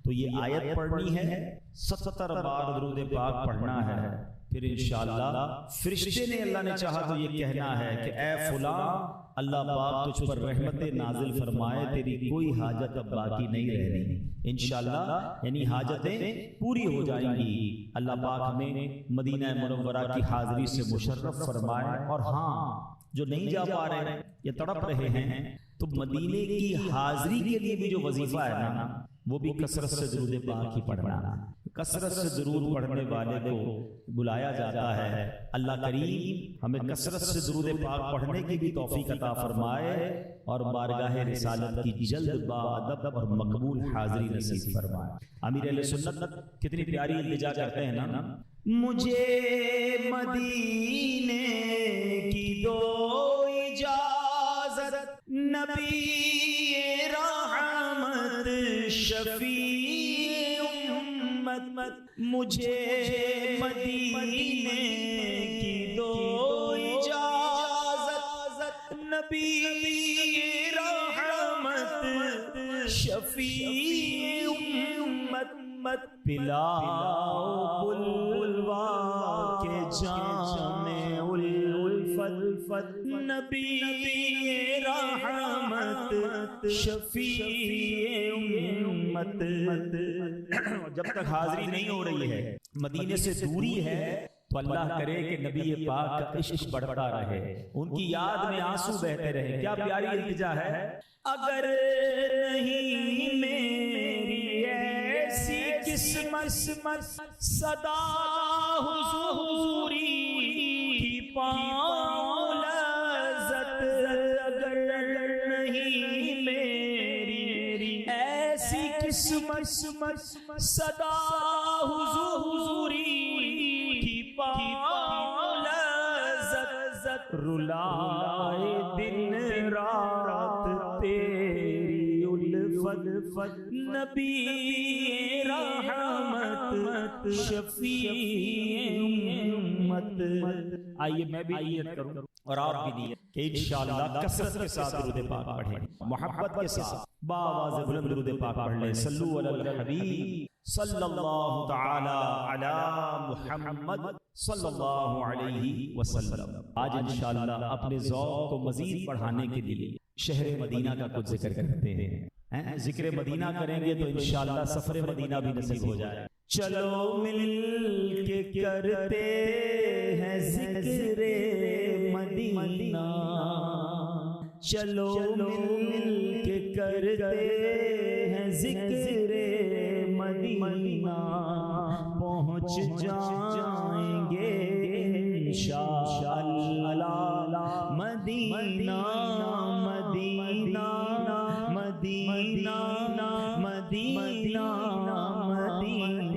تو یہ آیت پڑھنی ہے، 70 بار درود پاک پڑھنا ہے، پھر انشاءاللہ فرشتے نے اللہ نے چاہا تو یہ کہنا ہے کہ اے فلاں اللہ پاک تجھ پر رحمت نازل فرمائے، تیری کوئی حاجت اب باقی نہیں رہنی انشاءاللہ، یعنی حاجتیں پوری ہو جائیں گی۔ اللہ پاک ہمیں مدینہ منورہ کی حاضری سے مشرف فرمائے۔ اور ہاں، جو نہیں جا پا رہے ہیں یا تڑپ رہے ہیں، تو مدینے کی حاضری کے لیے بھی جو وظیفہ ہے نا، وہ بھی کثرت سے درود پاک ہی پڑھنا۔ کثرت سے درود پڑھنے والے کو بلایا جاتا ہے۔ اللہ کریم ہمیں کثرت سے درود پاک پڑھنے کی بھی توفیق عطا فرمائے اور بارگاہ رسالت کی جلد بادب اور مقبول حاضری نصیب فرمائے۔ امیر اہل سنت کتنی پیاری التجا کرتے ہیں نا، مجھے مدینے کی دو اجازت، نبی رحمت شفیع امت، مجھے مدینے کی دو اجازت، نبی رحمت شفیع امت، پلاؤ بلوا کے جام الفت، نبی رحمت شفیع امت۔ جب تک حاضری نہیں ہو رہی ہے، مدینے سے دوری ہے، تو اللہ کرے کہ نبی پاک کا عشق بڑھتا رہے، ان کی یاد میں آنسو بہتے رہے۔ کیا پیاری التجا ہے۔ اگر نہیں میری ایسی قسمت، صدا حضوری کی پاؤں لذت، اگر نہیں میری ایسی قسمت، صدا حضوری کی پاؤں لذت، رلائے دن رات تیری الفت، نبی رحمت شفیع امت۔ آئیے میں بھی نیت کروں اور آپ بھی نیت کہ انشاءاللہ کثرت کے ساتھ درود پاک پڑھیں، محبت کے ساتھ باواز بلند درود پاک پڑھ لیں۔ صلو علی الحبیب صلی اللہ تعالی علی محمد صلی اللہ علیہ وسلم۔ آج انشاءاللہ اپنے ذوق کو مزید بڑھانے کے لیے شہر مدینہ کا کچھ ذکر کرتے ہیں۔ ذکر مدینہ کریں گے تو انشاءاللہ سفر مدینہ بھی نصیب ہو جائے۔ چلو مل کے کرتے ہیں ذکر مدینہ، چلو مل کے کرتے ہیں ذکر مدینہ، پہنچ جائیں گے انشاءاللہ مدینہ مدینہ مدینہ مدینہ مدینہ مدینہ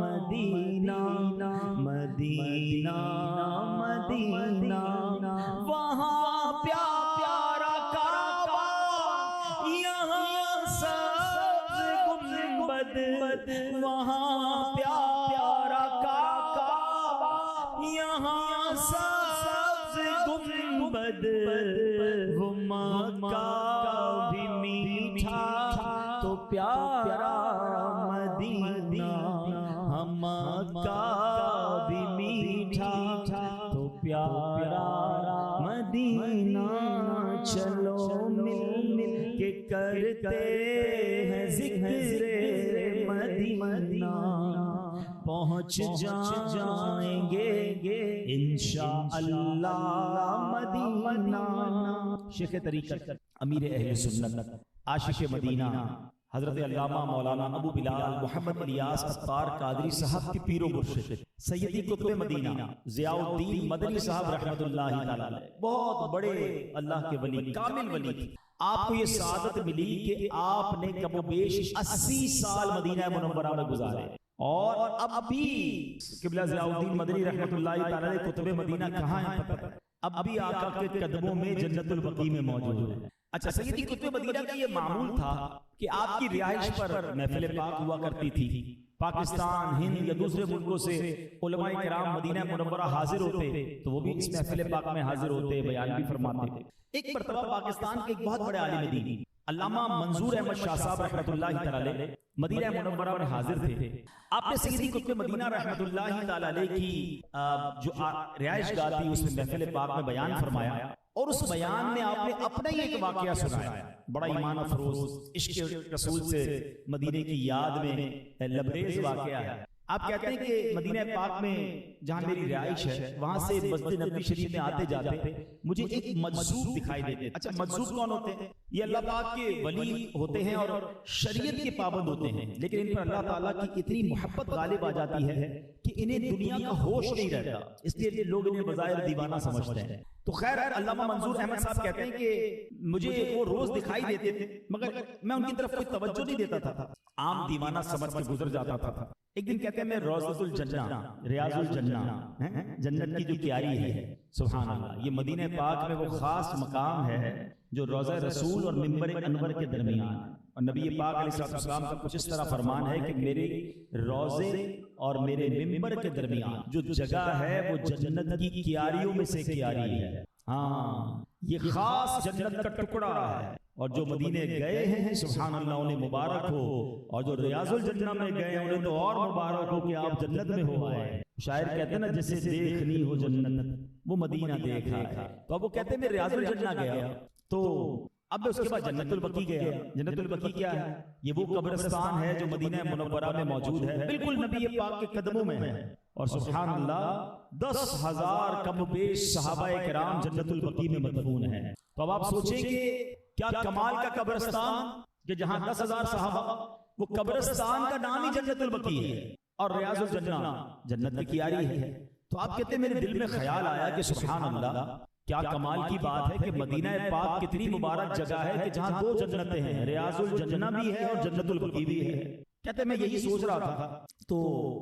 مدینہ مدینہ مدینہ، وہاں پیارا کعبہ، یہاں سبز گنبد، وہاں پیارا کعبہ، یہاں سبز گنبد، وہ مکہ بھی میٹھا تو پیارا مدینہ، ہم مکہ بھی میٹھا تو پیارا مدینہ، چلو مل کے کرتے ہیں ذکر مدینہ، پہنچ جائیں گے انشاءاللہ مدینہ۔ شیخ طریقت امیر اہل سنت عاشق مدینہ حضرت علامہ مولانا ابو بلال محمد الیاس عطار قادری صاحب کی پیر و مرشد سیدی قطب مدینہ ضیاء الدین مدنی صاحب رحمت اللہ تعالی، بہت بڑے اللہ کے ولی، کامل ولی، آپ کو یہ سعادت ملی کہ آپ نے کم و بیش 80 سال مدینہ منورہ میں گزارے، اور اب بھی قبلہ ضیاء الدین مدنی رحمت اللہ تعالی قطب مدینہ کہاں ہیں پتہ ہے؟ اب بھی آقا کے قدموں میں جنت البقیع میں موجود ہے۔ اچھا، سیدی قطب مدینہ کا یہ معمول تھا کہ آپ کی رہائش پر محفل پاک ہوا کرتی تھی، پاکستان، ہند یا دوسرے ملکوں سے علماء کرام مدینہ منورہ حاضر ہوتے تو وہ بھی اس محفل پاک میں حاضر ہوتے، بیان بھی فرماتے۔ ایک مرتبہ پاکستان کے ایک بہت بڑے عالم دین علامہ منظور احمد شاہ صاحب رحمۃ اللہ تعالی علیہ مدینہ منورہ میں حاضر تھے. آپ نے سیدی قطب مدینہ رحمۃ اللہ تعالی علیہ کی جو رہائش گاہ تھی اس میں محفل پاک میں بیان فرمایا, اور اس بیان میں آپ نے اپنا ہی ایک واقعہ سنایا, بڑا ایمان افروز عشق رسول سے مدینے کی یاد میں لبریز واقعہ ہے. آپ کہتے ہیں کہ مدینہ پاک میں جہاں میری رہائش ہے وہاں سے مسجد نبوی شریف میں آتے جاتے مجھے ایک مجذوب دکھائی دیتے. اچھا مجذوب کون ہوتے ہیں؟ یہ اللہ پاک کے ولی ہوتے ہیں اور شریعت کے پابند ہوتے ہیں, لیکن ان پر اللہ تعالیٰ کی اتنی محبت غالب آ جاتی ہے کہ انہیں دنیا کا ہوش نہیں رہتا, اس لیے لوگ انہیں بظاہر دیوانہ سمجھتے ہیں. تو خیر علامہ منظور احمد صاحب کہتے ہیں کہ مجھے وہ روز دکھائی دیتے تھے مگر میں ان کی طرف کوئی توجہ نہیں دیتا تھا, عام دیوانہ سمجھ کے گزر جاتا تھا. ایک دن کہتے ہیں میں روضۃ الجنہ, ریاض الجنہ, جنت کی جو کیاری ہے, سبحان اللہ, یہ مدینہ پاک میں وہ خاص مقام ہے جو روضہ رسول اور منبر انور کے درمیان, اور نبی پاک علیہ السلام کا کچھ اس طرح فرمان ہے کہ میرے روضے اور میرے منبر کے درمیان جو جگہ ہے وہ جنت کی کیاریوں میں سے کیاری ہے. ہاں یہ خاص جنت کا ٹکڑا ہے, اور جو مدینے گئے ہیں سبحان اللہ انہیں مبارک ہو, اور جو ریاض الجنہ میں گئے انہیں تو اور مبارک ہو کہ آپ جنت میں ہو آئے. شاعر کہتے ہیں نا جسے دیکھنی ہو جنت وہ مدینہ دیکھا ہے, تو اب وہ کہتے ہیں میں ریاض الجنہ گیا, تو اب اس کے بعد جنت البقیع گیا. جنت البقیع کیا ہے؟ یہ وہ قبرستان ہے جو مدینہ منورہ میں موجود ہے, بالکل نبی پاک کے قدموں میں ہے, اور سبحان اللہ 10,000 کم و بیش صحابہ کرام جنت البقیع میں مدفون ہیں. تو اب آپ سوچیں کہ کیا کمال کا قبرستان کہ جہاں 10,000 صحابہ, وہ قبرستان کا نام ہی جنت البقیع ہے, اور ریاض الجنہ جنت کی کیاری ہے. تو آپ کہتے ہیں میرے دل میں خیال آیا کہ سبحان اللہ کیا کمال کی بات ہے کہ مدینہ پاک کتنی مبارک جگہ ہے کہ جہاں دو جنتیں ہیں, ریاض الجنہ بھی ہے اور جنت البقیع بھی ہے. کہتے ہیں میں یہی سوچ رہا تھا تو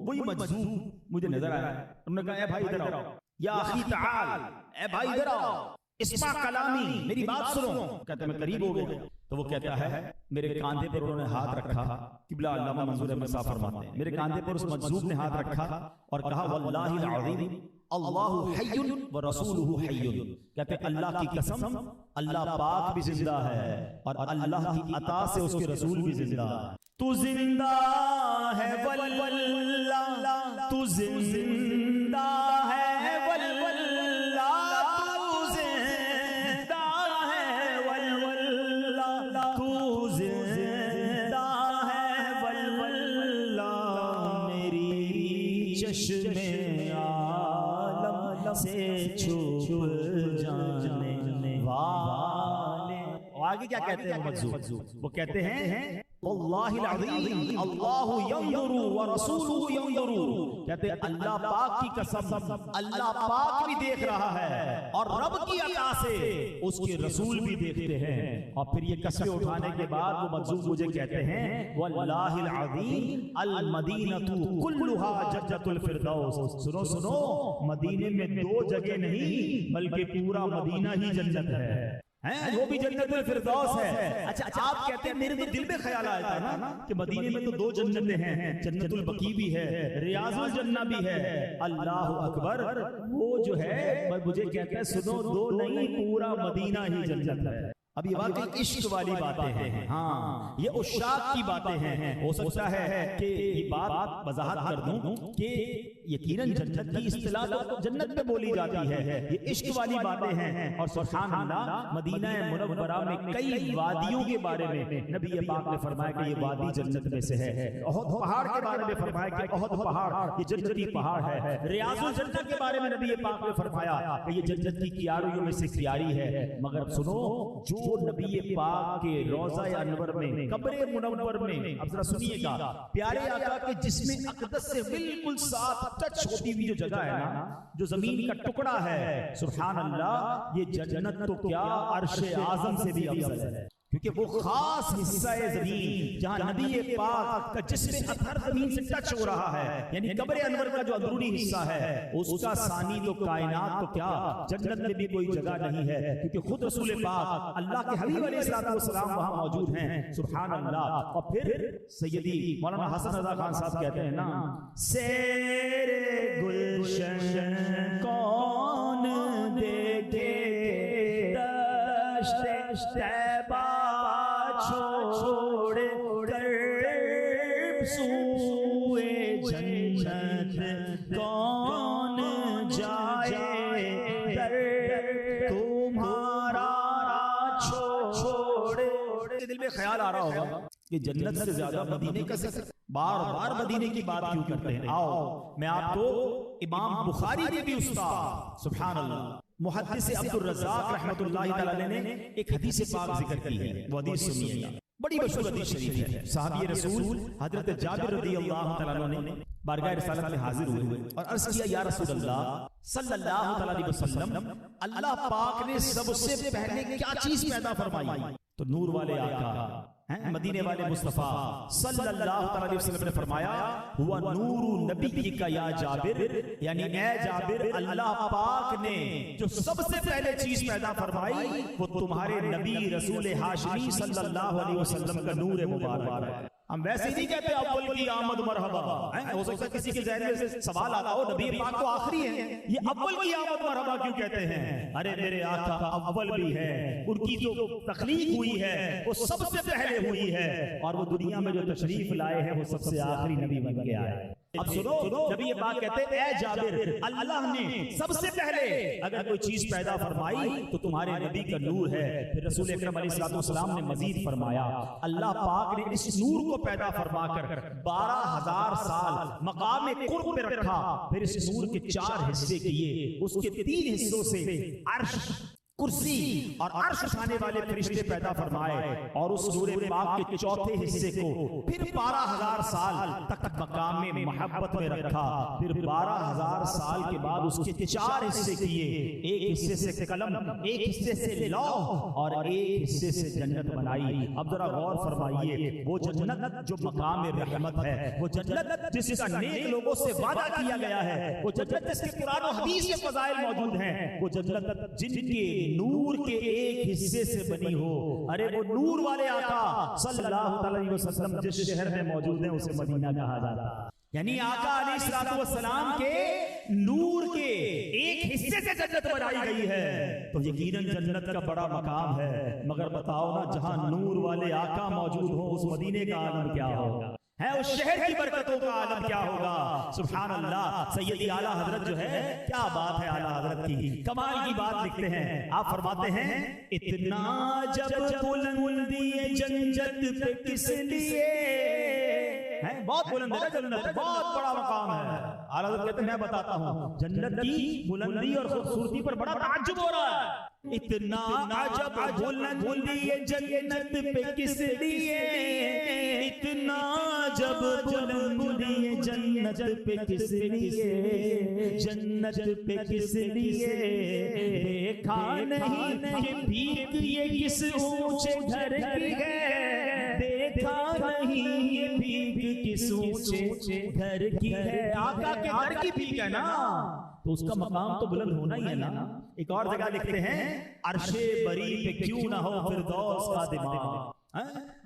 وہی مجذوب مجھے نظر آیا. انہوں نے کہا اے بھائی ادھر آؤ, یا اخی تعال, اے بھائی ادھر آؤ, اسمع کلامی, میری بات سنو. کہتے ہیں میں قریب ہو گیا, تو وہ کہتا ہے میرے کاندھے پر انہوں نے ہاتھ رکھا, قبلہ علامہ منظور احمد صاحب فرماتے ہیں میرے کاندھے پر اس مجذوب نے ہاتھ رکھا اور کہا واللہ العظیم اللہ حی و رسولہ حی. کہتے ہیں اللہ کی قسم اللہ پاک بھی زندہ ہے اور اللہ کی عطا سے اس کے رسول بھی زندہ ہے. تو زندہ ہے واللہ, تو زندہ ہے واللہ, تو زندہ ہے واللہ, تو زندہ ہے واللہ, میری چشم عالم سے چھپ جانے والے. آگے کیا کہتے ہیں مجذوب؟ وہ کہتے ہیں واللہ العظیم اللہ ینظر ورسولہ ینظر. کہتے ہیں اللہ پاک کی قسم اللہ پاک بھی دیکھ رہا ہے اور رب کی عطا سے اس کے رسول بھی دیکھتے ہیں. اور پھر یہ قسمیں اٹھانے کے بعد وہ مجذوب مجھے کہتے ہیں واللہ العظیم المدینۃ کلھا جنت الفردوس. سنو سنو, مدینے میں دو جگہ نہیں بلکہ پورا مدینہ ہی جنت ہے, وہ بھی جنت الفردوس ہے. اچھا آپ کہتے ہیں میرے تو دل میں خیال آیا تھا نا کہ مدینے میں تو دو جنتیں ہیں, جنت البقیع بھی ہے, ریاض الجنہ بھی ہے. اللہ اکبر, وہ جو ہے مجھے کہتے ہیں سنو دو نہیں پورا مدینہ ہی جنت ہے. اب یہ واقعی عشق والی باتیں ہیں, ہاں یہ عشاق کی باتیں ہیں. ہو سکتا ہے کہ یہ بات وضاحت کر دوں کہ یقیناً جنت کی اصطلاح تو جنت میں بولی جاتی ہے, یہ عشق والی باتیں ہیں. اور سبحان اللہ مدینہ منورہ میں کئی وادیوں کے بارے میں نبی پاک نے فرمایا کہ یہ وادی جنت میں سے ہے. احد پہاڑ کے بارے میں فرمایا کہ احد پہاڑ یہ جنتی پہاڑ ہے. ریاض الجنہ کے بارے میں نبی پاک نے فرمایا کہ یہ جنت کی کیاریوں میں سے کیاری ہے. مگر سنو, جو نبی پاک کے روضہ انور میں قبر منور میں, اب ذرا سنیے گا, پیارے آقا کے جسم اقدس سے بالکل ساتھ ٹچ ہوتی ہوئی جو جگہ ہے نا, جو زمین کا ٹکڑا ہے, سبحان اللہ یہ جنت تو کیا عرش اعظم سے بھی افضل ہے. کیونکہ وہ خاص حصہ زمین جہاں نبی پاک کا جسم اطہر زمین سے ٹچ ہو رہا ہے, یعنی قبر انور کا جو اندرونی حصہ ہے اس کا ثانی تو کائنات تو کیا جنت میں بھی کوئی جگہ نہیں ہے. کیونکہ خود رسول پاک اللہ کے حبیب علیہ الصلوۃ والسلام وہاں موجود ہیں. سبحان اللہ. اور پھر سیدی مولانا حسن رضا خان صاحب کہتے ہیں نا, سیر گلشن کون دیکھے دشت طیبہ چھوڑ کر سوئے جنت کون جائے در تمہارا چھوڑ. دل میں خیال آ رہا ہوگا کہ جنت سے زیادہ مدینے کا ذکر بار بار مدینے کی بات کیوں کرتے ہیں. آؤ میں آپ کو امام بخاری کے بھی استاد سبحان اللہ محدث عبد الرزاق رحمۃ اللہ تعالی نے ایک حدیث پاک ذکر کی ہے. وہ حدیث سنیے گا, بڑی مشہور حدیث شریف ہے. صحابی رسول حضرت جابر رضی اللہ تعالی عنہ نے بارگاہ رسالت میں حاضر ہوئے اور عرض کیا یا رسول اللہ صلی اللہ تعالی علیہ وسلم, اللہ پاک نے سب سے پہلے کیا چیز پیدا فرمائی؟ تو نور والے آقا مدینے والے مصطفیٰ صلی اللہ علیہ وسلم نے فرمایا ہوا نور نبی کا یا جابر, یعنی اے جابر اللہ پاک نے جو سب سے پہلے چیز پیدا فرمائی وہ تمہارے نبی رسول ہاشمی صلی اللہ علیہ وسلم کا نور مبارک ہے. ہم ویسے نہیں کہتے اول کی آمد مرحبا, ہو سکتا ہے کسی کے ذہن میں سوال آتا ہو نبی پاک تو آخری ہے, یہ اول کی آمد مرحبا کیوں کہتے ہیں؟ ارے میرے آقا اول بھی ہے, ان کی جو تخلیق ہوئی ہے وہ سب سے پہلے ہوئی ہے, اور وہ دنیا میں جو تشریف لائے ہیں وہ سب سے آخری نبی بن کے آئے. اب سنو, جب یہ بات کہتے ہیں اے جابر اللہ نے سب سے پہلے اگر کوئی چیز پیدا فرمائی تو تمہارے نبی کا نور ہے. پھر رسول اکرم علیہ السلام نے مزید فرمایا اللہ پاک نے اس نور کو پیدا فرما کر 12,000 سال مقام قرب میں رکھا, پھر اس نور کے 4 حصے کیے, اس کے 3 حصوں سے عرش, کرسی اور عرش اٹھانے والے فرشتے پیدا فرمائے, اور اس نور پاک کے 4تھے حصے کو پھر 12,000 سال تک مقام میں محبت میں رکھا. پھر 12,000 سال کے بعد اس کے 4 حصے کیے, ایک حصے سے قلم, ایک حصے سے لوح اور ایک حصے سے جنت بنائی. اب ذرا غور فرمائیے, وہ جنت جو مقام رحمت ہے, وہ جنت جس کا نیک لوگوں سے وعدہ کیا گیا ہے, وہ جنت جس کے قرآن و حدیث کے فضائل موجود ہیں, وہ جنت جن کے نور کے ایک حصے سے بنی ہو. ارے وہ نور والے آقا صلی اللہ علیہ وسلم جس شہر میں موجود ہیں اسے مدینہ کہا جاتا ہے. یعنی آقا علیہ السلام کے نور کے ایک حصے سے جنت بنائی گئی ہے, تو یقیناً جنت کا بڑا مقام ہے. مگر بتاؤ نا, جہاں نور والے آقا موجود ہوں اس مدینے کا عالم کیا ہوگا, ہے اس شہر کی برکتوں کا عالم کیا ہوگا. سبحان اللہ. سیدی اعلیٰ حضرت جو ہے, کیا بات ہے اعلیٰ حضرت کی, کمال کی بات لکھتے ہیں. آپ فرماتے ہیں اتنا جب بلندی جنت پہ کس لیے, بہت بلند ہے جنت, بہت بڑا مقام ہے. اعلیٰ حضرت کہتے ہیں میں بتاتا ہوں, جنت کی بلندی اور خوبصورتی پر بڑا تعجب ہو رہا ہے. اتنا عجب بلندی جنت پہ کس لیے, اتنا جب بلندی جنت پہ کس لیے, جنت پہ کس لیے, دیکھا نہیں کہ بھیک یہ کس اونچے گھر کی ہے, دیکھا نہیں یہ بھیک کس اونچے گھر کی ہے. آقا کے گھر کی بھیک ہے نا, تو اس کا مقام تو بلند ہونا ہی ہے نا. ایک اور جگہ لکھتے ہیں عرش بری پہ کیوں نہ ہو فردوس کا دماغ,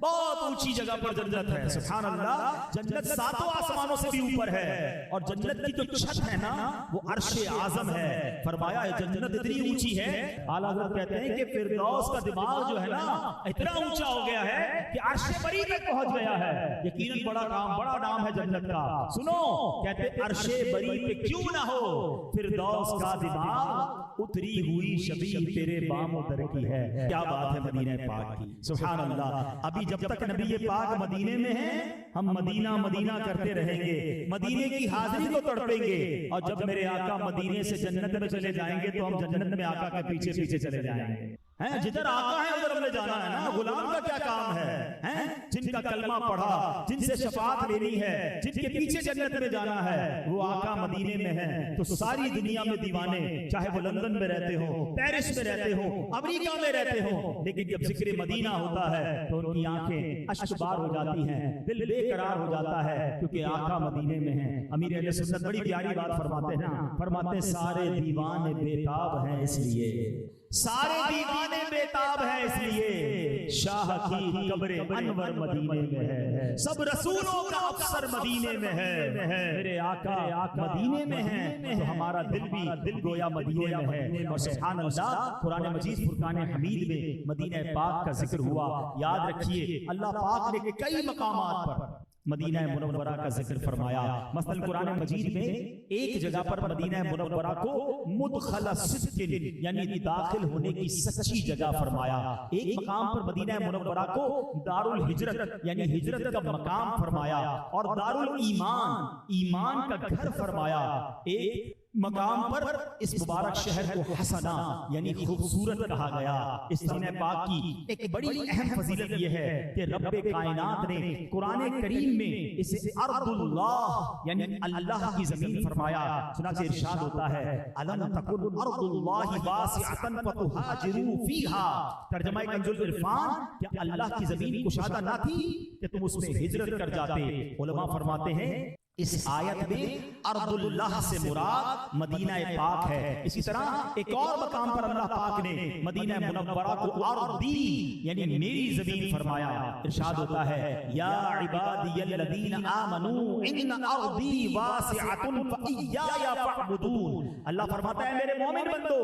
بہت اونچی جگہ پر جنت ہے. سبحان اللہ. جنت 7 آسمانوں سے بھی اوپر ہے, اور جنت کی جو چھت ہے نا وہ عرش اعظم ہے. فرمایا جنت اتنی اونچی ہے, اعلیٰ حضرت کہتے ہیں کہ فردوس کا دماغ جو ہے نا اتنا اونچا ہو گیا ہے کہ عرش بری تک پہنچ گیا ہے. یقیناً بڑا کام, بڑا نام ہے جنت کا. سنو, کہتے ہیں عرش بری پہ کیوں نہ ہو فردوس کا دماغ, اتری ہوئی شبیہ تیرے بام و در کی ہے. کیا بات ہے مدینہ پاک کی. سبحان اللہ. ابھی جب تک نبی پاک مدینے میں ہیں ہم مدینہ مدینہ کرتے رہیں گے, مدینے کی حاضری کو تڑپیں گے, اور جب میرے آقا مدینے سے جنت میں چلے جائیں گے تو ہم جنت میں آقا کے پیچھے پیچھے چلے جائیں گے. جدھر آقا ہے ادھر ہم نے جانا ہے نا. غلام کا کیا کام ہے, جن کا کلمہ پڑھا, جن سے شفاعت لینی ہے, جن کے پیچھے جنت میں جانا ہے, وہ آقا مدینے میں ہیں. تو ساری دنیا میں دیوانے, چاہے وہ لندن میں رہتے ہوں, پیرس میں رہتے ہوں, امریکہ میں رہتے ہوں, لیکن جب ذکر مدینہ ہوتا ہے تو ان کی آنکھیں اشک بار ہو جاتی ہیں, دل بے قرار ہو جاتا ہے, کیونکہ آقا مدینے میں ہیں. امیر اہل سنت بڑی پیاری بات فرماتے ہیں, فرماتے ہیں سارے دیوانے بےتاب ہیں اس لیے, سارے دیوانے بےتاب ہیں اس لیے, شاہ کی قبر انور مدینہ مدینے میں ہے، سب رسولوں کا افسر مدینے میں ہے، میرے آقا مدینے میں ہے تو ہمارا دل بھی گویا مدینے میں ہے۔ اور سبحان اللہ، قرآن مجید فرقان حمید میں مدینہ پاک کا ذکر ہوا۔ یاد رکھیے اللہ پاک نے کئی مقامات پر مدینہ منورہ کا ذکر فرمایا۔ مثلا قرآن مجید میں ایک جگہ پر مدینہ منورہ کو مدخل صدق یعنی داخل ہونے کی سچی جگہ فرمایا۔ ایک مقام پر مدینہ منورہ کو دار الہجرت یعنی ہجرت کا مقام فرمایا، اور دار الایمان ایمان کا گھر فرمایا۔ ایک مقام پر اس مبارک شہر کو حسنہ یعنی خوبصورت کہا گیا۔ اس مدینہ پاک کی ایک بڑی اہم فضیلت یہ ہے کہ رب کائنات نے قرآن کریم میں اسے ارض اللہ یعنی اللہ کی زمین فرمایا۔ چنانچہ ارشاد ہوتا ہے الم تکن ارض اللہ واسعۃ فتہاجروا فیہا، ترجمہ کنز العرفان، کہ اللہ کی زمین کشادہ نہ تھی کہ تم اس میں ہجرت کر جاتے۔ علماء فرماتے ہیں اس آیت میں ارض اللہ سے مراد مدینہ پاک ہے۔ اسی طرح ایک اور مقام پر اللہ پاک نے مدینہ منورہ کو ارضی یعنی میری زمین فرمایا۔ ارشاد ہوتا ہے یا عبادی الذین آمنوا ان ارضی واسعۃ فایایا فاعبدون، اللہ فرماتا ہے میرے مومن بندو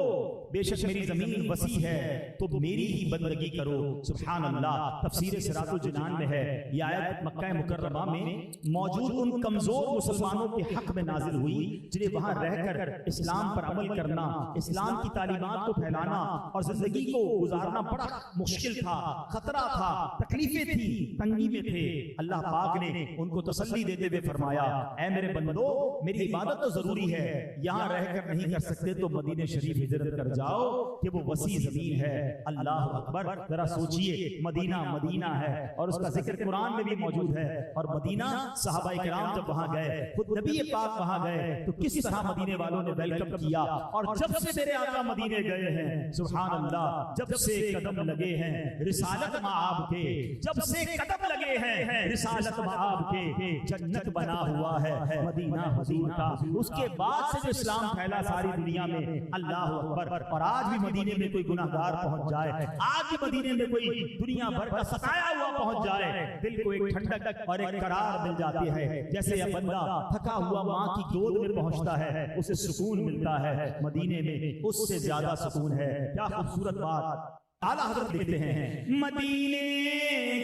بے شک میری زمین وسیع ہے تو میری ہی بندگی کرو۔ سبحان اللہ، تفسیر صراط الجنان میں ہے یہ آیت مکہ مکرمہ میں موجود ان کمزور مسلمانوں کے حق میں نازل ہوئی جنہیں وہاں رہ کر اسلام پر عمل کرنا، اسلام کی تعلیمات کو پھیلانا اور زندگی کو گزارنا بڑا مشکل تھا، خطرہ تھا، تکلیفیں تھی، تنگی میں تھے۔ اللہ پاک نے ان کو تسلی دیتے ہوئے فرمایا اے میرے بندو میری عبادت تو ضروری ہے، یہاں رہ کر نہیں کر سکتے تو مدینہ شریف ہجرت کر جاؤ کہ وہ وسیع زمین ہے۔ اللہ اکبر، ذرا سوچئے مدینہ مدینہ ہے اور اس کا ذکر قرآن میں بھی موجود ہے، اور مدینہ صحابہ کرام جب وہاں گئے، خود نبی پاک وہاں گئے تو کس طرح مدینے والوں نے ویلکم کیا۔ اور جب سے میرے آقا مدینے گئے ہیں سبحان اللہ، جب سے قدم لگے ہیں رسالت مآب کے، جب سے قدم لگے ہیں رسالت مآب کے، جنت بنا ہوا ہے مدینہ حضور کا۔ اس کے بعد سے جو اسلام پھیلا ساری دنیا میں، اللہ اکبر۔ اور آج بھی مدینے میں کوئی گناہگار پہنچ جائے، آج بھی مدینے میں کوئی دنیا بھر کا ستایا ہوا پہنچ جائے، دل کو ایک ٹھنڈک اور ایک قرار مل جاتی ہے۔ جیسے یہ بندہ تھکا ہوا ماں کی گود میں پہنچتا ہے اسے سکون ملتا ہے، مدینے میں اس سے زیادہ سکون ہے۔ کیا خوبصورت بات اعلیٰ حضرت لکھتے ہیں مدینے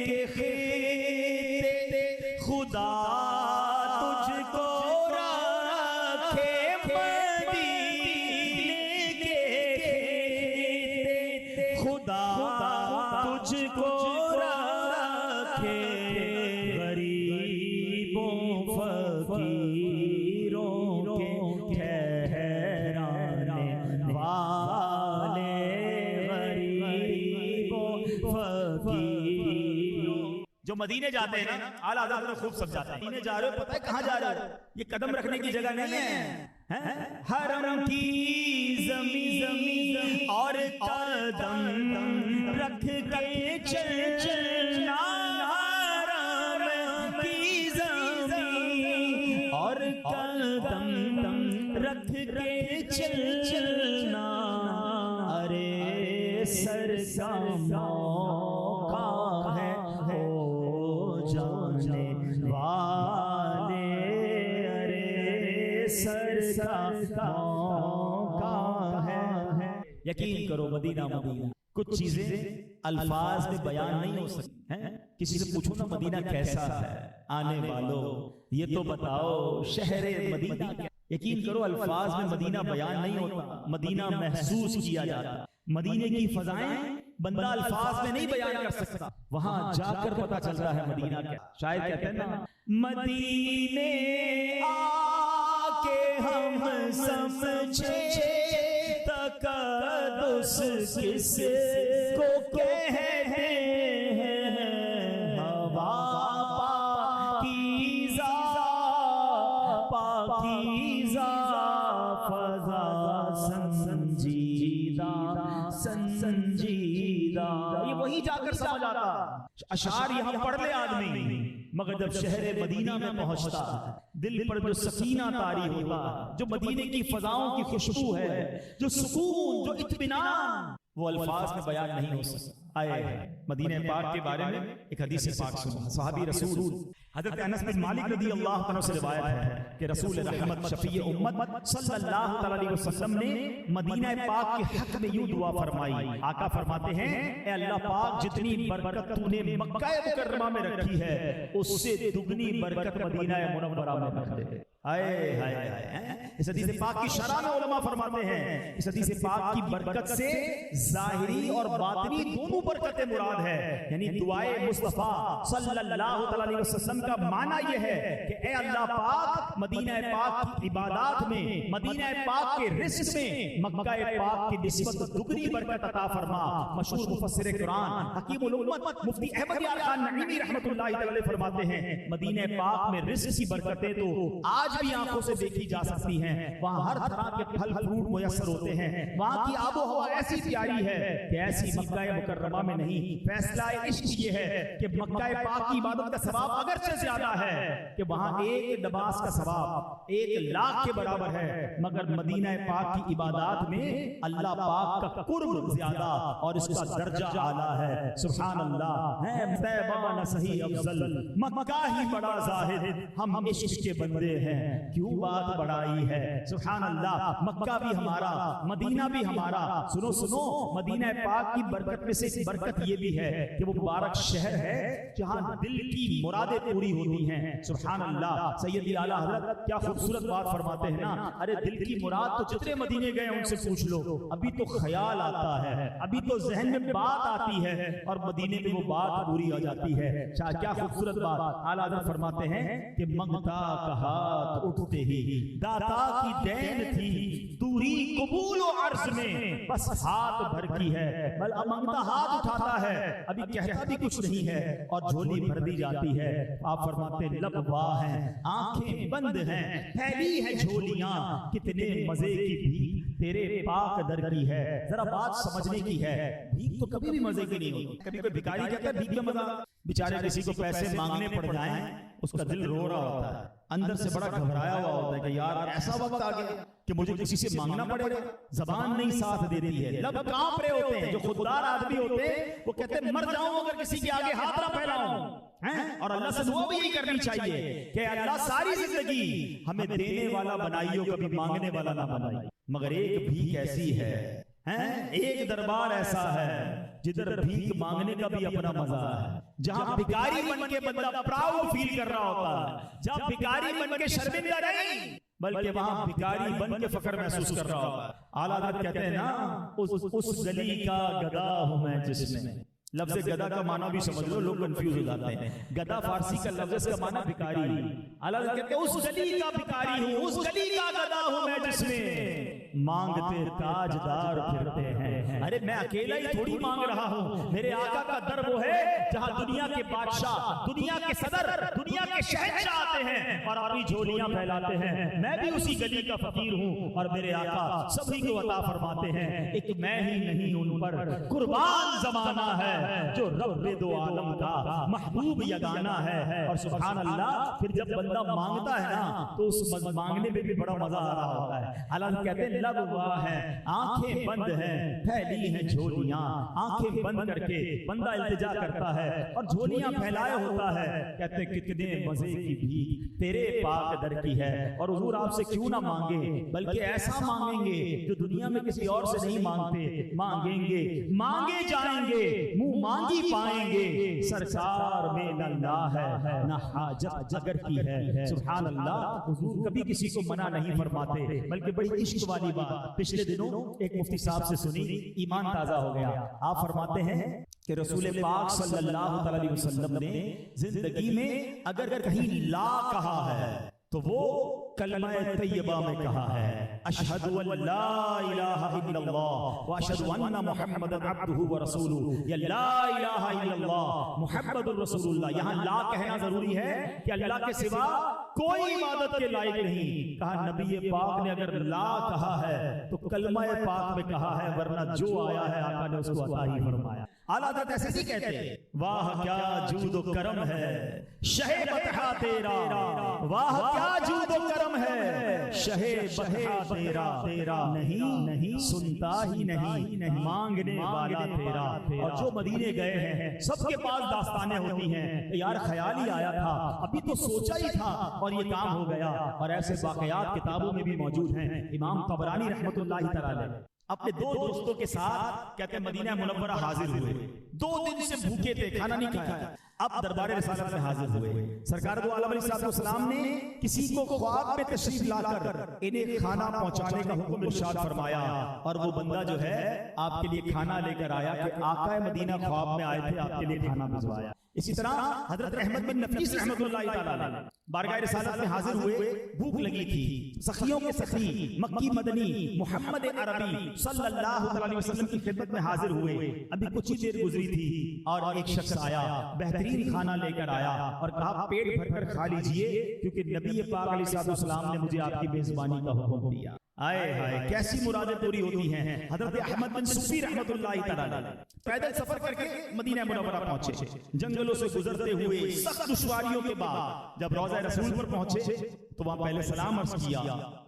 کے خطے خدا تجھ کو رکھے، مدینے کے خطے خدا تجھ کو رکھے، غریبوں فقیروں کے ٹھہرانے والے، غریبوں فقیروں۔ جو مدینے جاتے ہیں نا اعلیٰ حضرت خوب سمجھاتے ہیں، مدینے جا رہے ہو پتہ ہے کہاں جا رہے ہو، یہ قدم رکھنے کی جگہ نہیں ہے، حرم کی زمین اور قدم رکھ کے چلنا، حرم کی زمین اور قدم رکھ کے چلنا، ارے سر کا موقع ہے ہو جانے والے، ارے سر کا موقع ہے۔ یقین کرو مدینہ مدینہ کچھ چیزیں الفاظ میں بیان نہیں ہو سکتی ہیں۔ کسی سے پوچھو نا مدینہ کیسا ہے، آنے والوں یہ تو بتاؤ شہر مدینہ کیا۔ یقین کرو الفاظ میں مدینہ بیان نہیں ہوتا، مدینہ محسوس کیا جاتا۔ مدینے کی فضائیں بندہ الفاظ میں نہیں بیان کر سکتا، وہاں جا کر پتہ چل رہا ہے مدینہ کیا۔ شاید کہتے ہیں نا مدینے آ کے ہم سمجھے تقدس کس کو کہتے ہیں، ہوا پاکیزہ پاکیزہ فضا سنجیدہ سنجیدہ، یہ وہی جا کر سمجھ آتا۔ اشعار یہاں پڑھ لے آدمی، مگر جب شہر مدینہ میں پہنچتا دل پر جو سکینہ طاری ہوتا، جو مدینے کی فضاؤں کی خوشبو ہے، جو سکون، جو اطمینان، وہ الفاظ میں بیان نہیں ہو سکتا۔ آئے مدینہ پاک کے بارے میں ایک حدیث پاک سنو. صحابی رسول حضرت انس بن مالک رضی اللہ عنہ سے روایت ہے کہ رسول رحمت شفیع امت صلی اللہ علیہ وسلم نے مدینہ پاک کے حق میں یوں دعا فرمائی. آقا فرماتے ہیں اے اللہ پاک جتنی برکت تو نے مکہ مکرمہ میں رکھی ہے اس سے دگنی برکت مدینہ منورہ میں رکھ دے. آئے ہائے ہائے. اس حدیث پاک کی شرح میں علماء فرماتے ہیں اس حدیث پاک کی برکت سے ظاہری اور باطنی دونوں برکتیں مراد ہے. یعنی دعائے مصطفیٰ صلی اللہ علیہ وسلم کا معنی یہ ہے کہ اے اللہ پاک مدینہ پاک کی عبادات میں مدینہ پاک کے رزق میں مکہ پاک کی نسبت دگنی برکت عطا فرما. مشہور مفسر قرآن حکیم الامت مفتی احمد یار خان نعیمی رحمۃ اللہ علیہ فرماتے ہیں مدینہ پاک میں رزق کی برکتیں تو آج بھی آنکھوں سے دیکھی جا سکتی ہیں. وہاں ہر طرح کے پھل فروٹ میسر ہوتے ہیں. وہاں کی آب و ہوا ایسی پیاری ہے کہ ایسی مکہ مکرمہ میں نہیں. فیصلہ عشق یہ ہے کہ مکہ پاک کی عبادت کا ثواب اگرچہ زیادہ ہے کہ وہاں ایک نماز کا ثواب 1,00,000 کے برابر ہے مگر مدینہ پاک کی عبادات میں اللہ پاک کا قرب زیادہ اور اس کا درجہ اعلیٰ ہے. سبحان اللہ. ہے طیبہ نہ صحیح افضل مکہ ہی بڑا زاہد ہم عشق کے بندے ہیں کیوں بات بڑائی ہے. سبحان اللہ. مکہ بھی ہمارا مدینہ بھی ہمارا. سنو سنو مدینہ پاک کی برکت میں سے برکت یہ بھی ہے کہ وہ مبارک شہر ہے جہاں دل کی مرادیں پوری ہوتی ہیں. سبحان اللہ. سیدی اعلیٰ حضرت کیا خوبصورت بات فرماتے ہیں نا. ارے دل کی مراد تو جتنے مدینے گئے ان سے پوچھ لو ابھی تو خیال آتا ہے ابھی تو ذہن میں بات آتی ہے اور مدینے میں وہ بات پوری ہو جاتی ہے. کیا خوبصورت بات. اعلیٰ حضرت فرماتے ہیں کہ منگتا کا ہاتھ اٹھتے ہی داتا کی دین تھی دوری قبول و عرض میں بس ہاتھ بھر کی ہے. منگتا ہاتھ اٹھاتا ہے ابھی کہتا بھی کچھ نہیں ہے اور جھولی بھر دی جاتی ہے. آپ فرماتے ہیں لب واہ ہیں آنکھیں بند ہیں پھیلی ہے جھولیاں کتنے مزے کی بھیک تیرے پاک در کی ہے. ذرا بات سمجھنے کی ہے. بھیک تو کبھی بھی مزے کی نہیں ہوتی. کبھی کوئی بھکاری کہتا ہے بھیک کا مزہ. بیچارے کسی کو پیسے مانگنے پڑ جائیں اس کا دل رو رہا ہوتا ہے اندر سے بڑا گھبرایا ہوا ہوتا ہے کہ یار ایسا وقت آ گیا کہ مجھے کسی سے مانگنا پڑے گا. زبان نہیں ساتھ دیتی ہے. لب کانپ رہے ہوتے ہیں. جو خوددار آدمی ہوتے ہیں وہ کہتے ہیں مر جاؤں اگر کسی کے آگے ہاتھ نہ پھیلاؤں. اور اللہ سے دعا بھی یہی کرنی چاہیے کہ اللہ ساری زندگی ہمیں دینے والا بنائیو کبھی مانگنے والا نہ بنائیے. مگر ایک بھیک ایسی ہے ایک دربار ایسا ہے جدھر بھیک مانگنے کا بھی اپنا مزہ ہے. جہاں بھکاری بن کے بندہ پراؤڈ فیل کر رہا ہوتا ہے. جہاں بھکاری بن کے شرمندہ نہیں بلکہ وہاں بھکاری بن کے فخر محسوس کر رہا ہوتا ہے. اعلیٰ حضرت کہتے ہیں نا اس گلی کا گدا ہوں میں جس میں. لفظ گدا کا معنی بھی سمجھ لو لوگ کنفیوز ہو جاتے ہیں. گدا فارسی کا لفظ کا معنی بھکاری. اعلیٰ حضرت کہتے ہیں اس گلی کا بھکاری ہوں اس گلی کا گدا ہوں میں جس میں مانگتے تاجدار پھرتے ہیں. ارے میں اکیلا ہی تھوڑی مانگ رہا ہوں. میرے آقا کا در وہ ہے جہاں دنیا کے بادشاہ دنیا کے صدر دنیا کے شہنشاہ آتے ہیں اور اپنی جھولیاں پھیلاتے ہیں. میں بھی اسی گلی کا فقیر ہوں اور میرے آقا سبھی کو عطا فرماتے ہیں. ایک میں ہی نہیں ان پر قربان زمانہ ہے جو رب دو عالم کا محبوب یگانہ ہے. اور سبحان اللہ پھر جب بندہ مانگتا ہے نا تو اس مانگنے میں بھی بڑا مزہ آ رہا ہوتا ہے. اللہ کہتے ہیں لب واہ ہے آنکھیں بند ہیں پھیلی ہیں جھولیاں. آنکھیں بند کر کے بندہ التجا کرتا ہے اور جھولیاں پھیلائے ہوتا ہے. کہتے ہیں کتنے مزے کی بھیک تیرے پاک در کی ہے. اور حضور آپ سے کیوں نہ مانگے بلکہ ایسا مانگیں گے جو دنیا میں کسی اور سے نہیں مانگتے. مانگیں گے مانگے جائیں گے منہ مانگی پائیں گے. سرکار میں نہ لا ہے نہ حاجت اگر کی ہے. سبحان اللہ. حضور کبھی کسی کو منع نہیں فرماتے بلکہ بڑی عشق والی بات پچھلے دنوں ایک مفتی صاحب سے سنی ایمان تازہ ہو گیا. آپ فرماتے ہیں کہ رسول پاک صلی اللہ علیہ وسلم نے زندگی میں اگر کہیں لا کہا ہے تو وہ کلمہ طیبہ میں کہا ہے اشہد ان لا الہ الا اللہ واشہد ان محمد عبدہ ورسولہ. یا لا الہ الا اللہ محمد الرسول اللہ. یہاں لا کہنا ضروری ہے کہ اللہ کے سوا کوئی عبادت کے لائق نہیں. کہا نبی پاک نے اگر لا کہا ہے تو کلمہ پاک میں کہا ہے ورنہ جو آیا ہے آقا نے اس کو عطا ہی فرمایا. اعلیٰ حضرت ایسے نہیں کہتے واہ کیا جود و کرم ہے شہ بطحہ تیرا، واہ کیا جود و کرم ہے شہ بطحہ تیرا، نہیں سنتا ہی نہیں مانگنے والا تیرا۔ اور جو مدینے گئے ہیں سب کے پاس داستانیں ہوتی ہیں، یار خیال ہی آیا تھا، ابھی تو سوچا ہی تھا اور یہ کام ہو گیا، اور ایسے واقعات کتابوں میں بھی موجود ہیں۔ امام طبرانی رحمۃ اللہ تعالی اپنے دو دوستوں کے ساتھ کہتے ہیں مدینہ منورہ حاضر ہوئے، 2 دن سے بھوکے تھے، کھانا نہیں کھایا، اب دربار رسالت میں حاضر ہوئے۔ سرکار دو عالم علیہ السلام نے کسی کو خواب میں تشریف لا کر انہیں کھانا پہنچانے کا حکم ارشاد فرمایا، اور وہ بندہ جو ہے آپ کے لیے کھانا لے کر آیا کہ آقا مدینہ خواب میں آئے تھے، آپ کے لیے کھانا بھجوایا۔ اسی طرح حضرت احمد بن نفیس رحمۃ اللہ تعالی بارگاہ رسالت میں حاضر ہوئے، بھوک لگی تھی، سخیوں کے سخی مکی مدنی محمد عربی صلی اللہ علیہ وسلم کی خدمت میں حاضر ہوئے۔ ابھی کچھ ہی دیر گزری تھی اور ایک شخص آیا، بہترین کھانا لے کر آیا اور کہا پیٹ بھر کر کھا لیجئے کیونکہ نبی پاک علیہ السلام نے مجھے آپ کی میزبانی کا حکم دیا۔ آئے ہائے کیسی مرادیں پوری ہوتی ہیں۔ حضرت احمد بن صفی رحمۃ اللہ تعالی پیدل سفر کر کے مدینہ منورہ پہنچے، جنگلوں سے گزرتے ہوئے سخت دشواریوں کے بعد جب روضہ رسول پر پہنچے تو وہاں پہلے سلام عرض کیا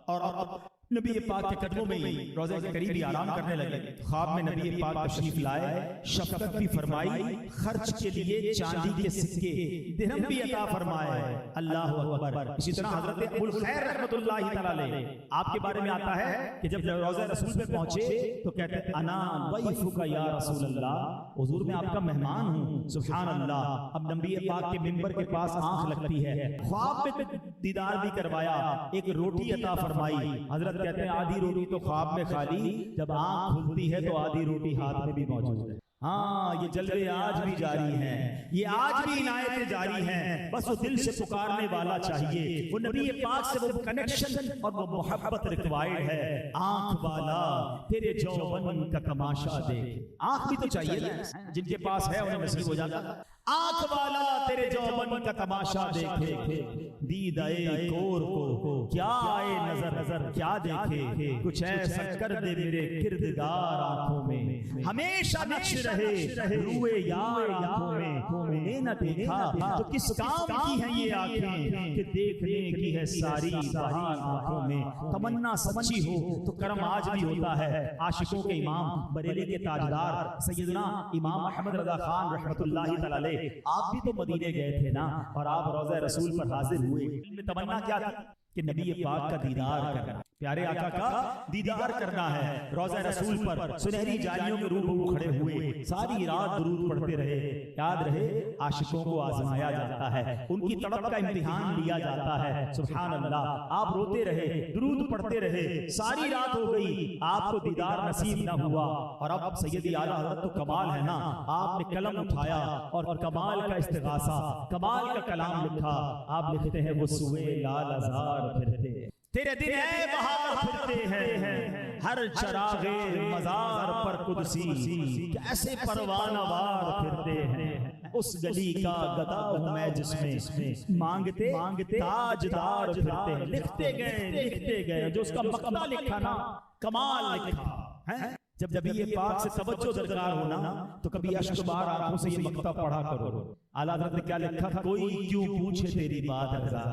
اور نبی پاک کے قدموں میں ہی روضہ کے قریب ہی آرام کرنے لگے۔ خواب میں نبی پاک تشریف لائے، شفقت بھی فرمائی، خرچ کے لیے چاندی کے سکے درہم بھی عطا فرمائے۔ اللہ اکبر۔ اسی طرح حضرت ابو الخیر رحمۃ اللہ تعالی آپ کے بارے میں آتا ہے کہ جب روضہ رسول پہ پہنچے تو کہتے ہیں انا ضیفک یا رسول اللہ، حضور میں آپ کا مہمان ہوں۔ سبحان اللہ۔ اب نبی پاک کے منبر کے پاس آنکھ لگتی ہے، خواب میں دیدار بھی کروایا، ایک روٹی عطا فرمائی۔ حضرت کہتے ہیں آدھی روٹی تو خواب میں کھا لی، جب آنکھ کھلتی ہے تو آدھی روٹی ہاتھ میں بھی موجود ہے۔ ہاں یہ جلوے آج بھی جاری ہیں، یہ آج بھی عنایتیں جاری ہیں، بس وہ دل سے پکارنے والا چاہیے، وہ نبی پاک سے وہ کنیکشن اور وہ محبت ریکوائرڈ ہے۔ آنکھ والا تیرے جوبن کا تماشا دیکھ، آنکھ بھی تو چاہیے نا، جن کے پاس ہے انہیں نصیب ہو جاتا۔ آنکھ والا تیرے جوبن کا تماشا دیکھے، دیدائے کور کو کیا آئے نظر کیا دیکھے، کچھ ایسا کر دے میرے کردگار آنکھوں میں، ہمیشہ نقش رہے روئے یار آنکھوں میں، انہیں نہ دیکھا تو کس کام کی ہیں یہ آنکھیں کہ دیکھنے کی ہے ساری بہار آنکھوں میں۔ تمنا سچی ہو تو کرم آج بھی ہوتا ہے۔ عاشقوں کے امام بریلی کے تاجدار سیدنا امام احمد رضا خان رحمۃ اللہ تعالی، آپ بھی تو مدینے گئے تھے نا، اور آپ روضہ رسول پر حاضر ہوئے، تمنا کیا تھی کہ نبی پاک کا دیدار کرنا، پیارے آقا کا دیدار کرنا ہے۔ روضہ رسول پر سنہری جالیوں کے روبرو کھڑے ہوئے، ساری رات درود پڑھتے رہے۔ یاد رہے عاشقوں کو آزمایا جاتا ہے، ان کی تڑپ کا امتحان لیا جاتا ہے۔ سبحان اللہ۔ آپ روتے رہے، درود پڑھتے رہے، ساری رات ہو گئی، آپ کو دیدار نصیب نہ ہوا، اور اب سیدی اعلیٰ حضرت تو کمال ہے نا، آپ نے قلم اٹھایا اور کمال کا استغاثہ، کمال کا کلام لکھا۔ آپ لکھتے ہیں وہ سوئے لال ازار پھرتے، تیرے دن اے بہار پھرتے ہیں، ہر چراغ مزار پر قدسی کیسے پروانہ وار پھرتے ہیں۔ اس گلی کا گدا ہوں میں جس میں مانگتے تاجدار پھرتے ہیں۔ لکھتے گئے جو اس کا مقطع لکھا نا، کمال لکھا۔ جب نبی پاک سے توجہ درکار ہونا تو کبھی اشک بار آنکھوں سے یہ مقطع پڑھا کرو۔ اعلیٰ حضرت نے کیا لکھا، کوئی کیوں پوچھے تیری بات رضا،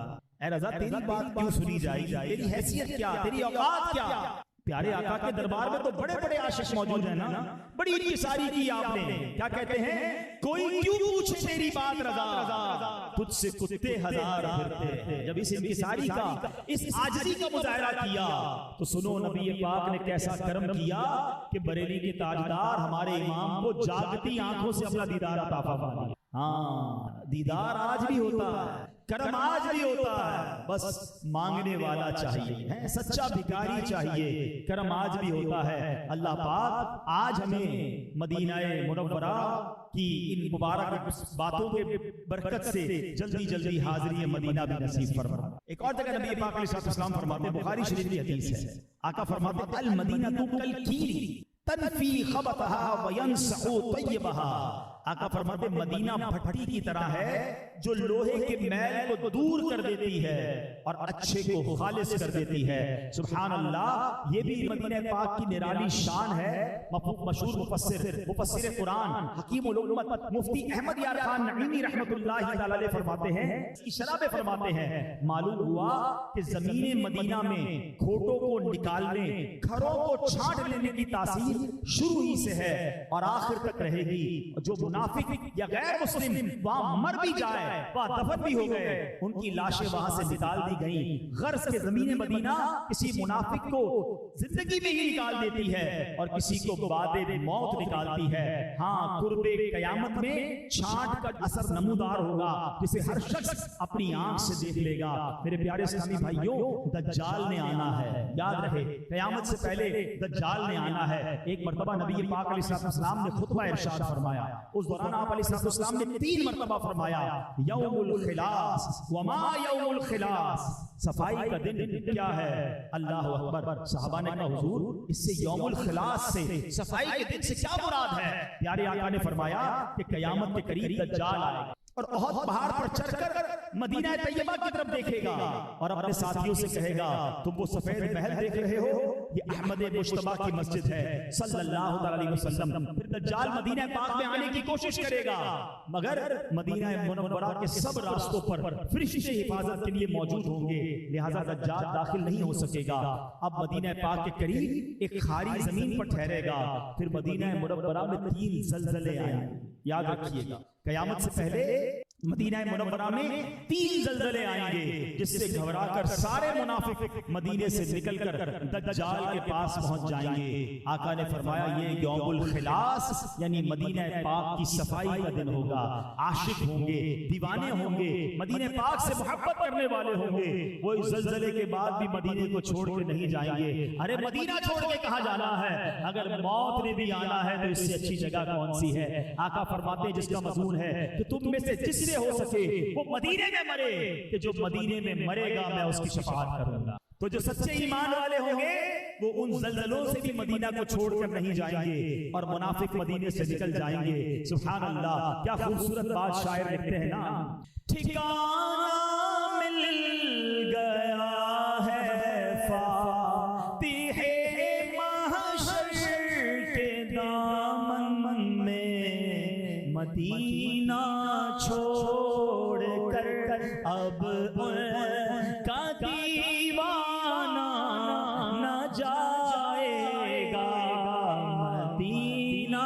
اے رضا تیری بات کیوں سنی جائے، تیری حیثیت کیا، تیری اوقات کیا۔ پیارے آقا کے دربار میں تو بڑے بڑے عاشق موجود ہیں نا، بڑی انکساری کی آپ نے۔ کیا کہتے ہیں، کوئی کیوں پوچھے تیری بات رضا، تجھ سے کتے ہزار پھرتے ہیں۔ جب اس انکساری کا، اس عاجزی کا مظاہرہ کیا تو سنو نبی پاک نے کیسا کرم کیا کہ بریلی کے تاجدار ہمارے امام کو جاگتی آنکھوں سے اپنا دیدار عطا فرمایا۔ ہاں دیدار آج بھی ہوتا ہے، کرم آج بھی ہوتا ہے، بس مانگنے والا چاہیے، سچا بھکاری چاہیے، کرم آج بھی ہوتا ہے۔ اللہ پاک آج ہمیں مدینہ منورہ کی ان مبارک باتوں کے برکت سے جلدی جلدی حاضری مدینہ بھی نصیب فرما۔ ایک اور جگہ نبی پاک علیہ السلام فرماتے، بخاری شریف کی حدیث ہے، آقا فرماتے المدینہ کالکیری تنفی خبثها وینسع طیبها۔ آقا فرماتے مدینہ بھٹی کی طرح ہے جو لوہے کے میل کو دور کر دیتی ہے اور اچھے کو خالص کر دیتی ہے. سبحان اللہ. یہ بھی مدینہ پاک کی نرالی شان ہے. مشہور مفسر قرآن حکیم الامت مفتی احمد یار خان نعیمی رحمۃ اللہ تعالی علیہ فرماتے ہیں، اشارہ میں فرماتے ہیں، معلوم ہوا کہ زمین مدینہ میں کھوٹوں کو نکالنے، گھروں کو چھانٹ لینے کی تاثیر شروع ہی سے ہے اور آخر تک رہے گی. جو منافق یا غیر مسلم وہاں مر بھی جائے، وہاں دفن بھی ہو گئے، ان کی لاشیں وہاں سے نکال دی گئیں. غرض کے زمین مدینہ کسی منافق کو زندگی میں ہی نکال دیتی ہے اور کسی کو بعد موت نکالتی ہے. ہاں، قرب قیامت میں چھانٹ کا اثر نمودار ہوگا جسے ہر شخص اپنی آنکھ سے دیکھ لے گا. میرے پیارے اسلامی بھائیوں، دجال نے آنا ہے. یاد رہے، قیامت سے پہلے دجال نے آنا ہے. ایک مرتبہ نبی پاک علیہ السلام نے خطبہ ارشاد فرمایا. اس دوران آپ علیہ السلام نے 3 مرتبہ فرمایا یوم الخلاص وما یوم الخلاص. صفائی کا دن کیا ہے؟ اللہ اکبر. صحابہ نے کہا حضور، اس سے یوم الخلاص سے، صفائی کے دن سے کیا مراد ہے؟ پیارے آقا نے فرمایا کہ قیامت کے قریب دجال آئے گا اور احد پہاڑ پر چڑھ کر مدینہ طیبہ کی طرف دیکھے گا اور اپنے ساتھیوں سے کہے گا تم وہ سفید محل دیکھ رہے ہو، یہ احمد مجتبیٰ کی مسجد ہے صلی اللہ علیہ وسلم. پھر دجال مدینہ پاک میں آنے کی کوشش کرے گا، مگر مدینہ منورہ کے سب راستوں پر فرشتے حفاظت کے لیے موجود ہوں گے، لہذا دجال داخل نہیں ہو سکے گا. اب مدینہ پاک کے قریب ایک خالی زمین پر ٹھہرے گا. پھر مدینہ منورہ میں 3 زلزلے آئیں گے. یاد رکھیے گا، قیامت سے پہلے مدینہ منورہ میں 3 زلزلے آئیں گے جس سے گھبرا کر سارے منافق مدینے سے نکل کر دجال کے پاس پہنچ جائیں گے. آقا نے فرمایا یہ یوم الخلاص یعنی مدینہ پاک کی صفائی کا دن ہوگا. عاشق ہوں گے، دیوانے ہوں گے، مدینہ پاک سے محبت کرنے والے ہوں گے، وہ اس زلزلے کے بعد بھی مدینے کو چھوڑ کے نہیں جائیں گے. ارے مدینہ چھوڑ کے کہاں جانا ہے؟ اگر موت نے بھی آنا ہے تو اس سے اچھی جگہ کون سی ہے؟ آقا فرماتے ہیں جس کا مضمون ہے کہ تم میں سے جس سے ہو سکے وہ مدینے میں مرے، کہ جو مدینے میں مرے گا میں اس کی شفاعت کروں گا. تو جو سچے ایمان والے ہوں گے وہ ان زلزلوں سے بھی مدینہ کو چھوڑ کر نہیں جائیں گے اور منافق مدینے سے نکل جائیں گے. سبحان اللہ. کیا خوبصورت بات شاعر لکھتے ہیں نا، ٹھکانہ مل گیا ہے فاتح محشر کے دامن میں، مدینہ چھوڑ کر اب ان کا دیوانہ نہ جائے گا. مدینہ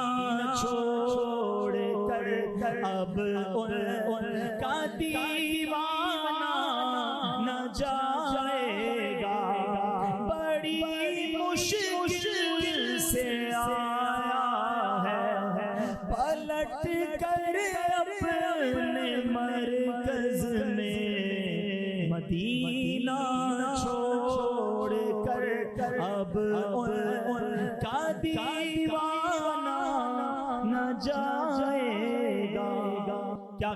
چھوڑ کر اب ان کا دیوانہ نہ جائے گا. بڑی مشکل سے آیا ہے پلٹ کر اپنے مرکز میں، مدینہ چھوڑ کر اب ان کا دیوانہ نہ جائے گا.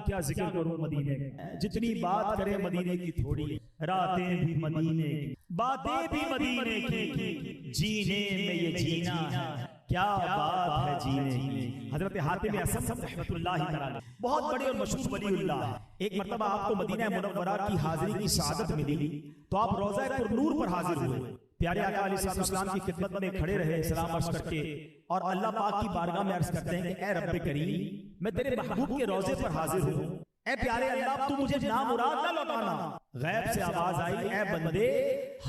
کیا ذکر کروں مدینے کی، جتنی بات کریں مدینے کی تھوڑی. راتیں بھی مدینے کی، باتیں بھی مدینے کی، جینے میں یہ جینا ہے، کیا بات ہے جینے میں. حضرت حاتم اسم رحمۃ اللہ تعالی بہت بڑے اور مشہور ولی اللہ. ایک مرتبہ آپ کو مدینہ منورہ کی حاضری کی سعادت ملی تو آپ روضہ پر نور پر حاضر ہوئے. پیارے آقا علیہ السلام کی خدمت میں کھڑے رہے سلام عرض کر کے اور اللہ پاک کی بارگاہ میں عرض کرتے ہیں کہ اے رب کریم، میں تیرے محبوب کے روضے پر حاضر ہوں. اے پیارے اللہ، تو مجھے نامراد نہ لوٹانا. غیب سے آواز آئی، اے بندے،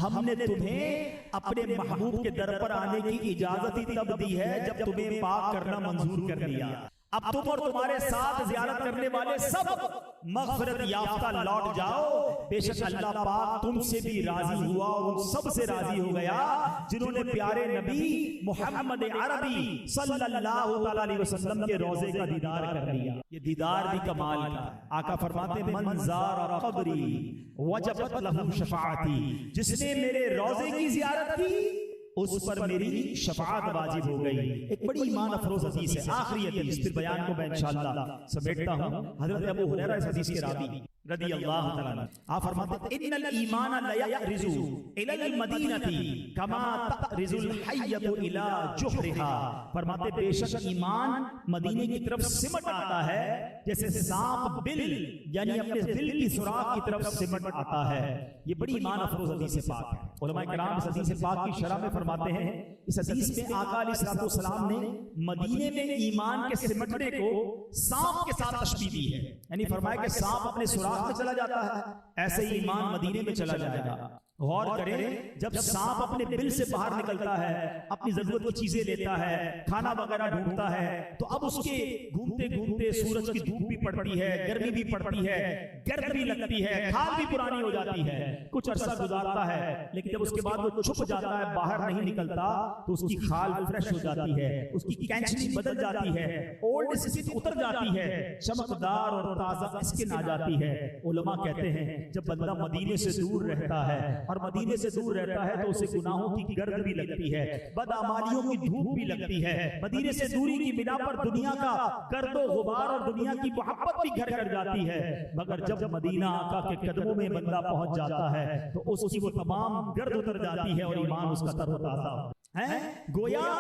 ہم نے تمہیں اپنے محبوب کے در پر آنے کی اجازت ہی تب دی ہے جب تمہیں پاک کرنا منظور کر لیا. اب تم اور تمہارے ساتھ زیارت کرنے والے سب مغفرت یافتہ لوٹ جاؤ. بے شک اللہ پاک تم سے بھی راضی ہوا اور ان سب سے راضی ہو گیا جنہوں نے پیارے نبی محمد عربی صلی اللہ علیہ وسلم کے روضے کا دیدار کر لیا. یہ دیدار بھی کمال کا ہے. آقا فرماتے من زار قبری وجبت لہ شفاعتی، جس نے میرے روضے کی زیارت کی اس پر میری شفاعت واجب ہو گئی. ایک بڑی ایمان افروز حدیث ہے، آخری حدیث، پھر بیان کو میں انشاءاللہ سمیٹتا ہوں. حضرت ابو ہریرہ اس حدیث کے راوی، رضی اللہ تعالیٰ عنہ. آپ فرماتے ہیں ان الایمان لیعرض الی المدینہ کما تعرض الحیۃ الی جحرها. فرماتے بے شک ایمان مدینے کی طرف سمٹ آتا ہے جیسے سانپ بل یعنی اپنے دل کی سوراخ کی طرف سمٹ آتا ہے. یہ بڑی ایمان افروز حدیث پاک ہے. علماء کرام اس حدیث پاک کی شرح میں فرماتے ہیں اس حدیث میں آقا علیہ الصلوۃ والسلام نے مدینے میں ایمان کے سمٹنے کو سانپ کے ساتھ تشبیہ دی ہے. یعنی فرمایا کہ سانپ اپنے سوراخ میں چلا جاتا ہے ایسے ہی ایمان مدینے میں چلا جائے گا. غور کریں جب سانپ اپنے بل سے باہر نکلتا ہے اپنی ضرورت کی چیزیں لیتا ہے کھانا وغیرہ ڈھونڈتا ہے تو اب اس کے گھومتے گھومتے سورج کی دھوپ بھی پڑتی ہے گرمی بھی پڑتی ہے گرد بھی لگتی ہے کھال بھی پرانی ہو جاتی ہے کچھ عرصہ گزارتا ہے لیکن جب اس کے بعد وہ چھپ جاتا ہے باہر نہیں نکلتا تو اس کی کھال فریش ہو جاتی ہے اس کی کینچنی بدل جاتی ہے اولڈ اسکن اتر جاتی ہے چمکدار اور تازہ اسکن آ جاتی ہے. علماء کہتے ہیں جب بندہ مدینے سے دور رہتا ہے اور مدینے سے دور رہتا ہے تو اسے گناہوں کی گرد بھی لگتی ہے بدعمالیوں کی دھوپ بھی لگتی ہے. مدینے سے دوری کی بنا پر دنیا کا گرد و غبار اور دنیا کی محبت بھی گھر کر جاتی ہے مگر جب مدینہ آقا کے قدموں میں بندہ پہنچ جاتا ہے تو اس کی وہ تمام گرد اتر جاتی ہے اور ایمان اس کا تر و تازہ ہے. گویا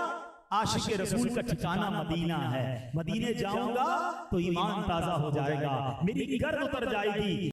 عاشق رسول کا ٹھکانہ مدینہ ہے. مدینے جاؤں گا تو ایمان تازہ ہو جائے گا میری گرد اتر جائے گی.